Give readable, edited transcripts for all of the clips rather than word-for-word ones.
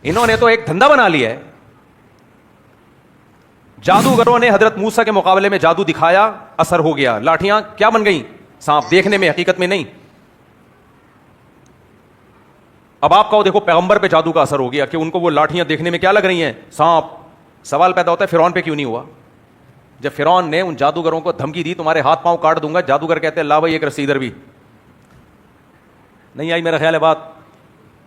انہوں نے تو ایک دھندا بنا لیا ہے. جادوگروں نے حضرت موسیٰ کے مقابلے میں جادو دکھایا, اثر ہو گیا, لاٹھیاں کیا بن گئیں؟ سانپ, دیکھنے میں, حقیقت میں نہیں. اب آپ کہو دیکھو پیغمبر پہ جادو کا اثر ہو گیا کہ ان کو وہ لاٹھیاں دیکھنے میں کیا لگ رہی ہیں؟ سانپ. سوال پیدا ہوتا ہے فرعون پہ کیوں نہیں ہوا؟ جب فرعون نے ان جادوگروں کو دھمکی دی تمہارے ہاتھ پاؤں کاٹ دوں گا, جادوگر کہتے ہیں لا بھائی ایک رسی ادھر بھی نہیں آئی. میرا خیال ہے بات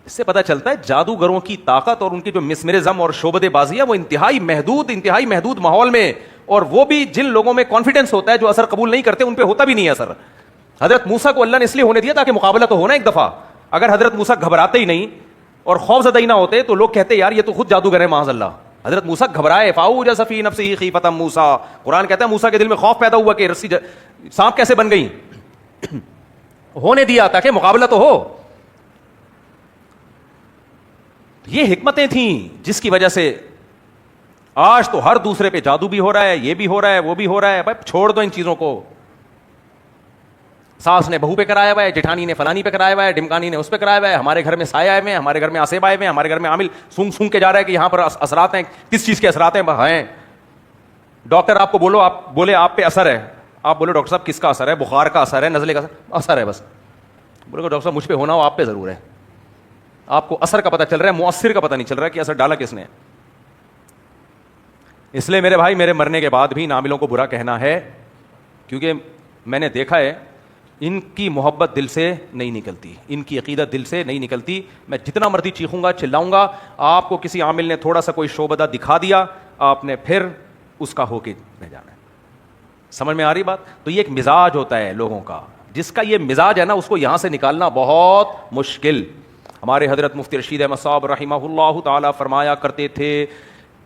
اس سے پتہ چلتا ہے جادوگروں کی طاقت اور ان کی جو مسمرزم اور شعبدے بازی ہے وہ انتہائی محدود ماحول میں, اور وہ بھی جن لوگوں میں کانفیڈنس ہوتا ہے, جو اثر قبول نہیں کرتے ان پہ ہوتا بھی نہیں ہے اثر. حضرت موسیٰ کو اللہ نے اس لیے ہونے دیا تاکہ مقابلہ تو ہونا ایک دفعہ. اگر حضرت موسیٰ گھبراتے ہی نہیں اور خوف زدہ ہی نہ ہوتے تو لوگ کہتے یار یہ تو خود جادوگر ہے معاذ اللہ. حضرت موسیٰ گھبرائے, فاوجس فی نفسہ خیفۃ موسیٰ, قرآن کہتا ہے موسیٰ کے دل میں خوف پیدا ہوا کہ رسی سانپ کیسے بن گئی. ہونے دیا تاکہ مقابلہ تو ہو. یہ حکمتیں تھیں جس کی وجہ سے آج تو ہر دوسرے پہ جادو بھی ہو رہا ہے, یہ بھی ہو رہا ہے, وہ بھی ہو رہا ہے. بھائی چھوڑ دو ان چیزوں کو. ساس نے بہو پہ کرایا ہوا ہے, جٹھانی نے فلانی پہ کرایا ہوا ہے, ڈمکانی نے اس پہ کرایا ہوا ہے, ہمارے گھر میں سائے آئے ہوئے ہیں, ہمارے گھر میں آصف آئے ہوئے ہیں, ہمارے گھر میں عامل سونگ سونگ کے جا رہا ہے کہ یہاں پر اثرات ہیں. کس چیز کے اثرات ہیں؟ ڈاکٹر آپ کو بولو, آپ بولے آپ پہ اثر ہے, آپ بولو ڈاکٹر صاحب کس کا اثر ہے؟ بخار کا اثر ہے, نزلے کا اثر ہے, بس بولے ڈاکٹر صاحب مجھ پہ ہونا ہو, آپ پہ ضرور ہے. آپ کو اثر کا پتہ چل رہا ہے, مؤثر کا پتہ نہیں چل رہا ہے کہ اثر ڈالا کس نے. اس لیے میرے بھائی میرے مرنے کے بعد بھی ناملوں کو برا کہنا ہے, کیونکہ میں نے دیکھا ہے ان کی محبت دل سے نہیں نکلتی, ان کی عقیدت دل سے نہیں نکلتی. میں جتنا مرضی چیخوں گا, چلاؤں گا, آپ کو کسی عامل نے تھوڑا سا کوئی شعبدہ دکھا دیا, آپ نے پھر اس کا ہو کے رہ جانا ہے. سمجھ میں آ رہی بات؟ تو یہ ایک مزاج ہوتا ہے لوگوں کا, جس کا یہ مزاج ہے نا اس کو یہاں سے نکالنا بہت مشکل. ہمارے حضرت مفتی رشید احمد صاحب رحمہ اللہ تعالی فرمایا کرتے تھے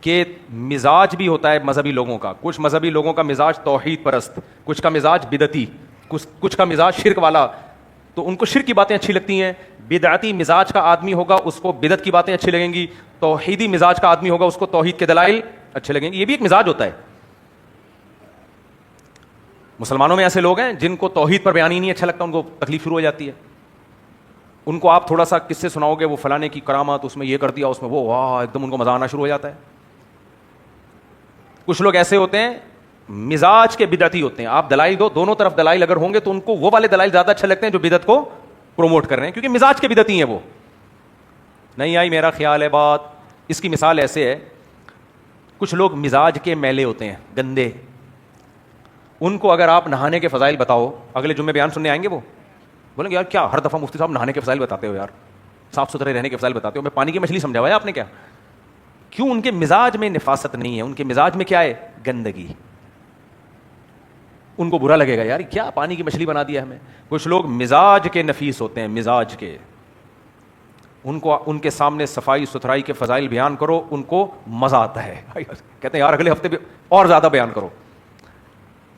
کہ مزاج بھی ہوتا ہے مذہبی لوگوں کا. کچھ مذہبی لوگوں کا مزاج توحید پرست, کچھ کا مزاج بدعتی, کچھ کا مزاج شرک والا, تو ان کو شرک کی باتیں اچھی لگتی ہیں. بدعتی مزاج کا آدمی ہوگا اس کو بدعت کی باتیں اچھی لگیں گی. توحیدی مزاج کا آدمی ہوگا اس کو توحید کے دلائل اچھے لگیں گے. یہ بھی ایک مزاج ہوتا ہے. مسلمانوں میں ایسے لوگ ہیں جن کو توحید پر بیان ہی نہیں اچھا لگتا, ان کو تکلیف شروع ہو جاتی ہے. ان کو آپ تھوڑا سا کس سے سناؤ گے وہ فلانے کی کرامات, اس میں یہ کر دیا, اس میں وہ, واہ ایک دم ان کو مزہ آنا شروع ہو جاتا ہے. کچھ لوگ ایسے ہوتے ہیں مزاج کے بدعتی ہوتے ہیں. آپ دلائل دو, دونوں طرف دلائل اگر ہوں گے تو ان کو وہ والے دلائل زیادہ اچھے لگتے ہیں جو بدعت کو پروموٹ کر رہے ہیں, کیونکہ مزاج کے بدعتی ہیں وہ. نہیں آئی میرا خیال ہے بات؟ اس کی مثال ایسے ہے, کچھ لوگ مزاج کے میلے ہوتے ہیں, گندے. ان کو اگر آپ نہانے کے فضائل بتاؤ, اگلے جمعے بیان سننے آئیں گے, وہ بولیں گے یار کیا ہر دفعہ مفتی صاحب نہانے کے فضائل بتاتے ہو, یار صاف ستھرے رہنے کے فضائل بتاتے ہو, میں پانی کی مچھلی سمجھا ہوا ہے آپ نے کیا؟ کیوں؟ ان کے مزاج میں نفاست نہیں ہے, ان کے مزاج میں کیا ہے؟ گندگی. ان کو برا لگے گا یار کیا پانی کی مچھلی بنا دیا ہمیں. کچھ لوگ مزاج کے نفیس ہوتے ہیں, مزاج کے, ان کو ان کے سامنے صفائی ستھرائی کے فضائل بیان کرو ان کو مزہ آتا ہے, کہتے ہیں یار اگلے ہفتے بھی اور زیادہ بیان کرو.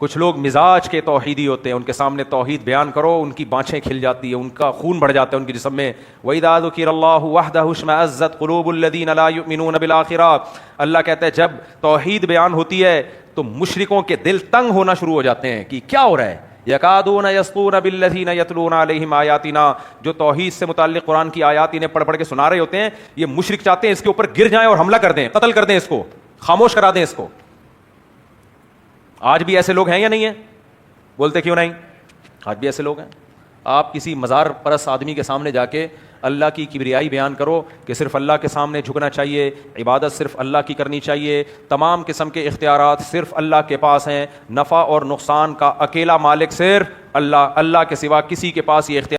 کچھ لوگ مزاج کے توحیدی ہوتے ہیں, ان کے سامنے توحید بیان کرو ان کی بانچھیں کھل جاتی ہیں, ان کا خون بڑھ جاتا ہے ان کے جسم میں. وَإِذَا ذُكِرَ اللَّهُ وَحْدَهُ اشْمَأَزَّتْ قُلُوبُ الَّذِينَ لَا يُؤْمِنُونَ بِالْآخِرَةِ. اللہ کہتا ہے جب توحید بیان ہوتی ہے تو مشرکوں کے دل تنگ ہونا شروع ہو جاتے ہیں کہ کیا ہو رہا ہے. یکادون یسطون بالذین یتلون علیہم آیاتنا, جو توحید سے متعلق قرآن کی آیات انہیں پڑھ پڑھ کے سنا رہے ہوتے ہیں, یہ مشرک چاہتے ہیں اس کے اوپر گر جائیں اور حملہ کر دیں, قتل کر دیں, اس کو خاموش کرا دیں اس کو. آج بھی ایسے لوگ ہیں یا نہیں ہیں؟ بولتے کیوں نہیں؟ آج بھی ایسے لوگ ہیں. آپ کسی مزار پرست آدمی کے سامنے جا کے اللہ کی کبریائی بیان کرو کہ صرف اللہ کے سامنے جھکنا چاہیے, عبادت صرف اللہ کی کرنی چاہیے, تمام قسم کے اختیارات صرف اللہ کے پاس ہیں, نفع اور نقصان کا اکیلا مالک صرف اللہ, اللہ کے سوا کسی کے پاس یہ اختیار